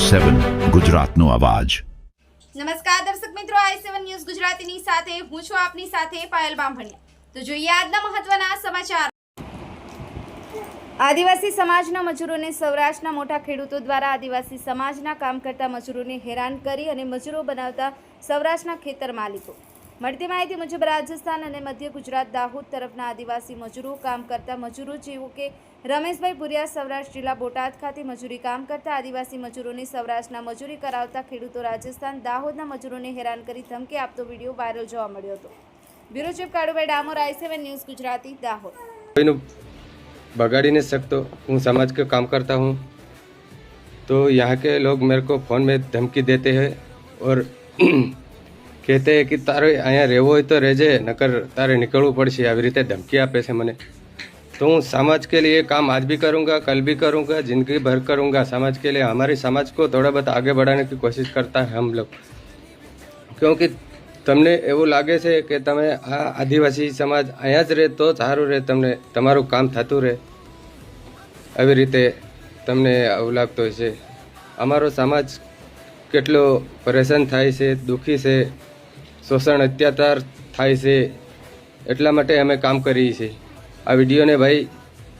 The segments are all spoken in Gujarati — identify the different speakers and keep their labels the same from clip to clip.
Speaker 1: 7 ગુજરાતનો અવાજ।
Speaker 2: નમસ્કાર દર્શક મિત્રો, i7 ન્યૂઝ ગુજરાતીની સાથે હું છું આપની સાથે પાયલ બામભણિયા। તો જોઈએ આજના મહત્વના સમાચાર। આદિવાસી સમાજના મજૂરોને સૌરાષ્ટ્રના મોટા ખેડૂતો દ્વારા આદિવાસી સમાજના કામ કરતા મજૂરોને હેરાન કરી અને મજૂરો બનાવતા સૌરાષ્ટ્રના ખેતર માલિકો। મળતી માહિતી મુજબ રાજસ્થાન અને મધ્ય ગુજરાત દાહોદ તરફના આદિવાસી મજૂરો કામ કરતા મજૂરો જેવો કે રમેશભાઈ ભુરિયા સૌરાષ્ટ્ર જિલ્લા બોટાદ ખાતે મજૂરી કામ કરતા આદિવાસી મજૂરોને સૌરાષ્ટ્રના મજૂરી કરાવતા ખેડૂતો રાજસ્થાન દાહોદના મજૂરોને હેરાન કરી ધમકી આપતો વિડીયો વાયરલ જોવા મળ્યો હતો। Bureau chief Kalubhai Damor, i7 news Gujarati, Dahod.
Speaker 3: बगाड़ी नहीं सकते, हूँ समाज का काम करता हूँ, तो यहाँ के लोग मेरे को फ़ोन में धमकी देते हैं और कहते हैं कि तारे अँ रहवो હોય तो રહેજે, नकर तारे निकलવું પડશે, આવી રીતે ધમકી આપે છે મને। तो हूँ समाज के लिए काम आज भी करूँगा, कल भी करूँगा, ज़िंदगी भर करूँगा समाज के लिए। हमारे समाज को थोड़ा बहुत आगे बढ़ाने की कोशिश करता है हम लोग, क्योंकि તમને એવું લાગે છે કે તમે આ આદિવાસી સમાજ અહીંયા જ રહે તો સારું રહે, તમને તમારું કામ થતું રહે, આવી રીતે તમને આવું લાગતું હોય છે। અમારો સમાજ કેટલો પરેશાન થાય છે, દુઃખી છે, શોષણ અત્યાચાર થાય છે, એટલા માટે અમે કામ કરીએ છીએ। આ વિડીયોને ભાઈ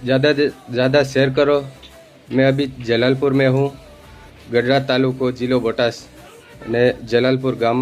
Speaker 3: ज़्यादा से ज़्यादा शेयर करो। मैं अभी जलालपुर में हूँ, गढ़रा तालुको जिलो बोटास ने जलालपुर गाँव।